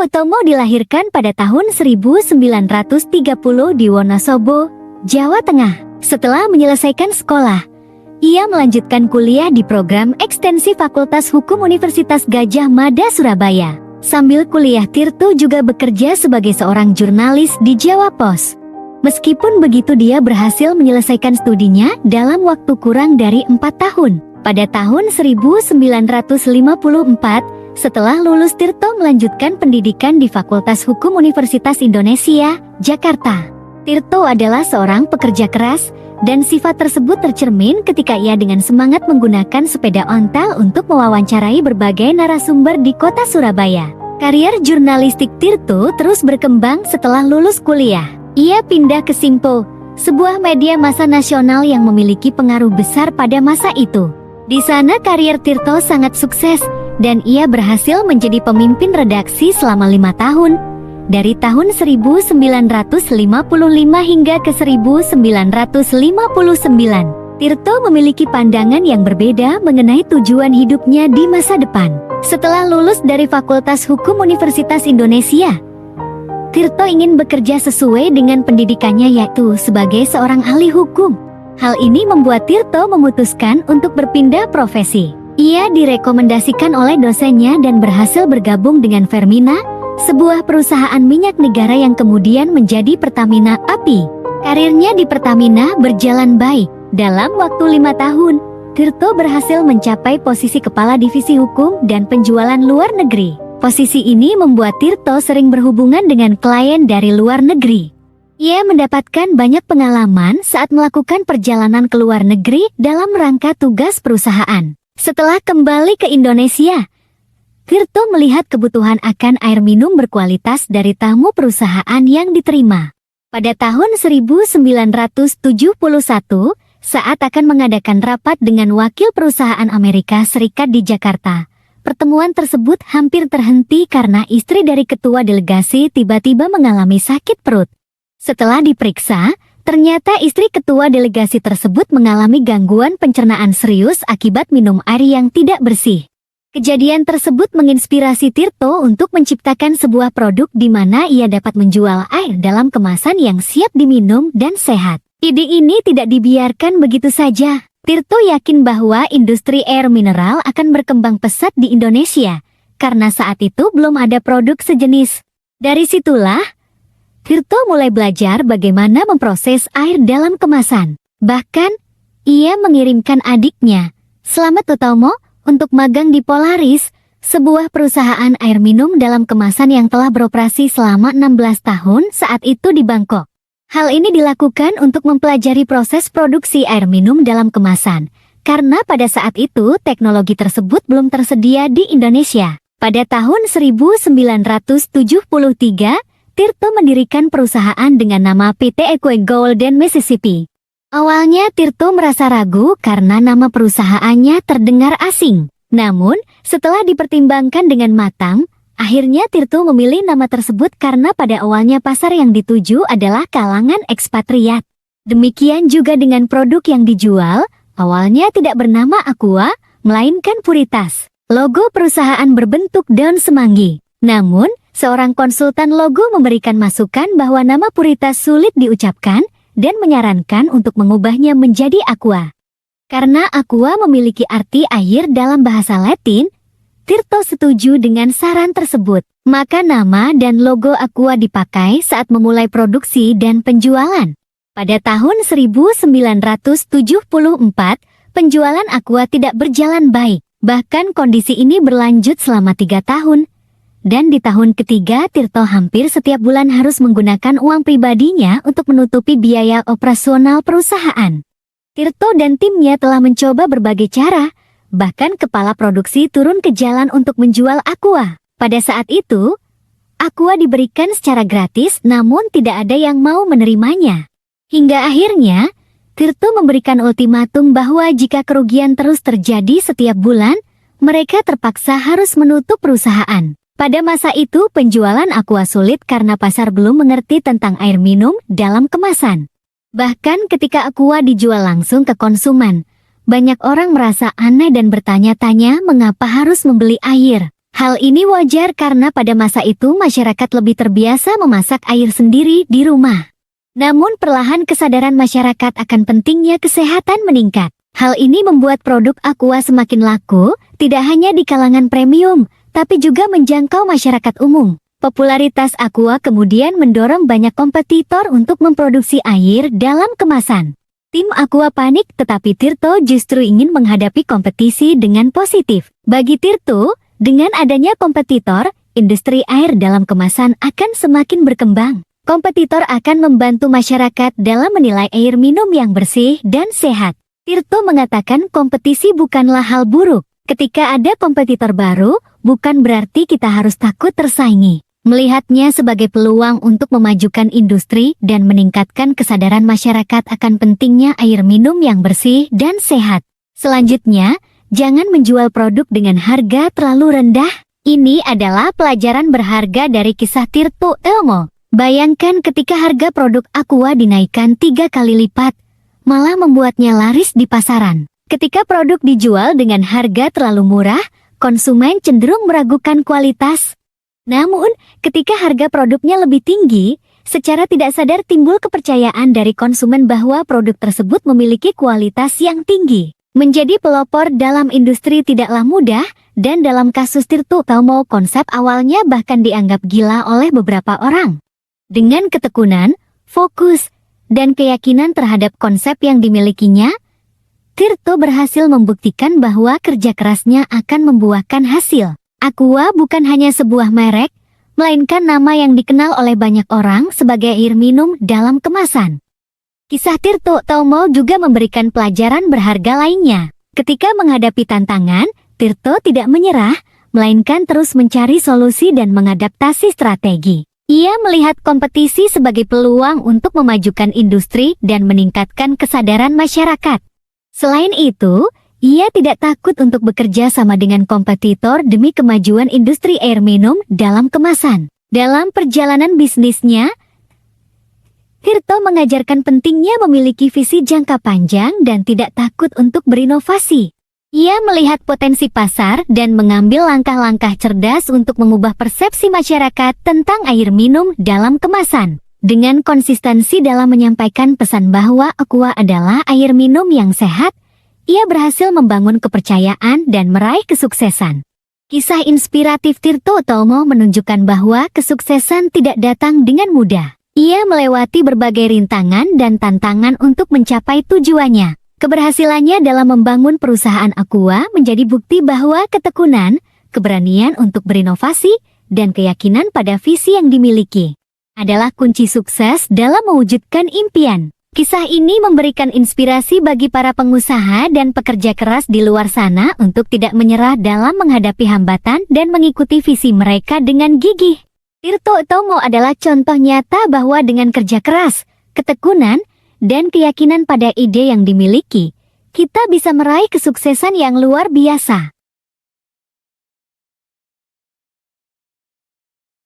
Tirto Utomo dilahirkan pada tahun 1930 di Wonosobo, Jawa Tengah. Setelah menyelesaikan sekolah, ia melanjutkan kuliah di program ekstensi Fakultas Hukum Universitas Gadjah Mada, Surabaya. Sambil kuliah, Tirto juga bekerja sebagai seorang jurnalis di Jawa Pos. Meskipun begitu, dia berhasil menyelesaikan studinya dalam waktu kurang dari 4 tahun. Pada tahun 1954, setelah lulus, Tirto melanjutkan pendidikan di Fakultas Hukum Universitas Indonesia, Jakarta. Tirto adalah seorang pekerja keras, dan sifat tersebut tercermin ketika ia dengan semangat menggunakan sepeda ontel untuk mewawancarai berbagai narasumber di kota Surabaya. Karier jurnalistik Tirto terus berkembang setelah lulus kuliah. Ia pindah ke Simpo, sebuah media massa nasional yang memiliki pengaruh besar pada masa itu. Di sana karier Tirto sangat sukses, dan ia berhasil menjadi pemimpin redaksi selama 5 tahun, dari tahun 1955 hingga ke 1959. Tirto memiliki pandangan yang berbeda mengenai tujuan hidupnya di masa depan. Setelah lulus dari Fakultas Hukum Universitas Indonesia, Tirto ingin bekerja sesuai dengan pendidikannya, yaitu sebagai seorang ahli hukum. Hal ini membuat Tirto memutuskan untuk berpindah profesi. Ia direkomendasikan oleh dosennya dan berhasil bergabung dengan Fermina, sebuah perusahaan minyak negara yang kemudian menjadi Pertamina API. Karirnya di Pertamina berjalan baik. Dalam waktu 5 tahun, Tirto berhasil mencapai posisi Kepala Divisi Hukum dan Penjualan Luar Negeri. Posisi ini membuat Tirto sering berhubungan dengan klien dari luar negeri. Ia mendapatkan banyak pengalaman saat melakukan perjalanan ke luar negeri dalam rangka tugas perusahaan. Setelah kembali ke Indonesia, Tirto melihat kebutuhan akan air minum berkualitas dari tamu perusahaan yang diterima. Pada tahun 1971, saat akan mengadakan rapat dengan wakil perusahaan Amerika Serikat di Jakarta, pertemuan tersebut hampir terhenti karena istri dari ketua delegasi tiba-tiba mengalami sakit perut. Setelah diperiksa, ternyata istri ketua delegasi tersebut mengalami gangguan pencernaan serius akibat minum air yang tidak bersih. Kejadian tersebut menginspirasi Tirto untuk menciptakan sebuah produk di mana ia dapat menjual air dalam kemasan yang siap diminum dan sehat. Ide ini tidak dibiarkan begitu saja. Tirto yakin bahwa industri air mineral akan berkembang pesat di Indonesia, karena saat itu belum ada produk sejenis. Dari situlah, Tirto mulai belajar bagaimana memproses air dalam kemasan. Bahkan, ia mengirimkan adiknya, Slamet Utomo, untuk magang di Polaris, sebuah perusahaan air minum dalam kemasan yang telah beroperasi selama 16 tahun saat itu di Bangkok. Hal ini dilakukan untuk mempelajari proses produksi air minum dalam kemasan, karena pada saat itu teknologi tersebut belum tersedia di Indonesia. Pada tahun 1973, Tirto mendirikan perusahaan dengan nama PT Equa Golden Mississippi. Awalnya Tirto merasa ragu karena nama perusahaannya terdengar asing. Namun, setelah dipertimbangkan dengan matang, akhirnya Tirto memilih nama tersebut karena pada awalnya pasar yang dituju adalah kalangan ekspatriat. Demikian juga dengan produk yang dijual, awalnya tidak bernama Aqua, melainkan Puritas. Logo perusahaan berbentuk daun semanggi. Namun, seorang konsultan logo memberikan masukan bahwa nama Puritas sulit diucapkan dan menyarankan untuk mengubahnya menjadi Aqua. Karena Aqua memiliki arti air dalam bahasa Latin, Tirto setuju dengan saran tersebut. Maka nama dan logo Aqua dipakai saat memulai produksi dan penjualan. Pada tahun 1974, penjualan Aqua tidak berjalan baik. Bahkan kondisi ini berlanjut selama 3 tahun. Dan di tahun ketiga, Tirto hampir setiap bulan harus menggunakan uang pribadinya untuk menutupi biaya operasional perusahaan. Tirto dan timnya telah mencoba berbagai cara, bahkan kepala produksi turun ke jalan untuk menjual Aqua. Pada saat itu, Aqua diberikan secara gratis namun tidak ada yang mau menerimanya. Hingga akhirnya, Tirto memberikan ultimatum bahwa jika kerugian terus terjadi setiap bulan, mereka terpaksa harus menutup perusahaan. Pada masa itu penjualan Aqua sulit karena pasar belum mengerti tentang air minum dalam kemasan. Bahkan ketika Aqua dijual langsung ke konsumen, banyak orang merasa aneh dan bertanya-tanya mengapa harus membeli air. Hal ini wajar karena pada masa itu masyarakat lebih terbiasa memasak air sendiri di rumah. Namun perlahan kesadaran masyarakat akan pentingnya kesehatan meningkat. Hal ini membuat produk Aqua semakin laku, tidak hanya di kalangan premium, tapi juga menjangkau masyarakat umum. Popularitas Aqua kemudian mendorong banyak kompetitor untuk memproduksi air dalam kemasan. Tim Aqua panik, tetapi Tirto justru ingin menghadapi kompetisi dengan positif. Bagi Tirto, dengan adanya kompetitor, industri air dalam kemasan akan semakin berkembang. Kompetitor akan membantu masyarakat dalam menilai air minum yang bersih dan sehat. Tirto mengatakan kompetisi bukanlah hal buruk. Ketika ada kompetitor baru, bukan berarti kita harus takut tersaingi. Melihatnya sebagai peluang untuk memajukan industri dan meningkatkan kesadaran masyarakat akan pentingnya air minum yang bersih dan sehat. Selanjutnya, jangan menjual produk dengan harga terlalu rendah. Ini adalah pelajaran berharga dari kisah Tirto Elmo. Bayangkan ketika harga produk Aqua dinaikkan 3 kali lipat, malah membuatnya laris di pasaran. Ketika produk dijual dengan harga terlalu murah, konsumen cenderung meragukan kualitas. Namun, ketika harga produknya lebih tinggi, secara tidak sadar timbul kepercayaan dari konsumen bahwa produk tersebut memiliki kualitas yang tinggi. Menjadi pelopor dalam industri tidaklah mudah, dan dalam kasus Tirto Elmo konsep awalnya bahkan dianggap gila oleh beberapa orang. Dengan ketekunan, fokus, dan keyakinan terhadap konsep yang dimilikinya, Tirto berhasil membuktikan bahwa kerja kerasnya akan membuahkan hasil. Aqua bukan hanya sebuah merek, melainkan nama yang dikenal oleh banyak orang sebagai air minum dalam kemasan. Kisah Tirto Elmo juga memberikan pelajaran berharga lainnya. Ketika menghadapi tantangan, Tirto tidak menyerah, melainkan terus mencari solusi dan mengadaptasi strategi. Ia melihat kompetisi sebagai peluang untuk memajukan industri dan meningkatkan kesadaran masyarakat. Selain itu, ia tidak takut untuk bekerja sama dengan kompetitor demi kemajuan industri air minum dalam kemasan. Dalam perjalanan bisnisnya, Tirto mengajarkan pentingnya memiliki visi jangka panjang dan tidak takut untuk berinovasi. Ia melihat potensi pasar dan mengambil langkah-langkah cerdas untuk mengubah persepsi masyarakat tentang air minum dalam kemasan. Dengan konsistensi dalam menyampaikan pesan bahwa Aqua adalah air minum yang sehat, ia berhasil membangun kepercayaan dan meraih kesuksesan. Kisah inspiratif Tirto Elmo menunjukkan bahwa kesuksesan tidak datang dengan mudah. Ia melewati berbagai rintangan dan tantangan untuk mencapai tujuannya. Keberhasilannya dalam membangun perusahaan Aqua menjadi bukti bahwa ketekunan, keberanian untuk berinovasi, dan keyakinan pada visi yang dimiliki adalah kunci sukses dalam mewujudkan impian. Kisah ini memberikan inspirasi bagi para pengusaha dan pekerja keras di luar sana untuk tidak menyerah dalam menghadapi hambatan dan mengikuti visi mereka dengan gigih. Tirto Elmo adalah contoh nyata bahwa dengan kerja keras, ketekunan, dan keyakinan pada ide yang dimiliki, kita bisa meraih kesuksesan yang luar biasa.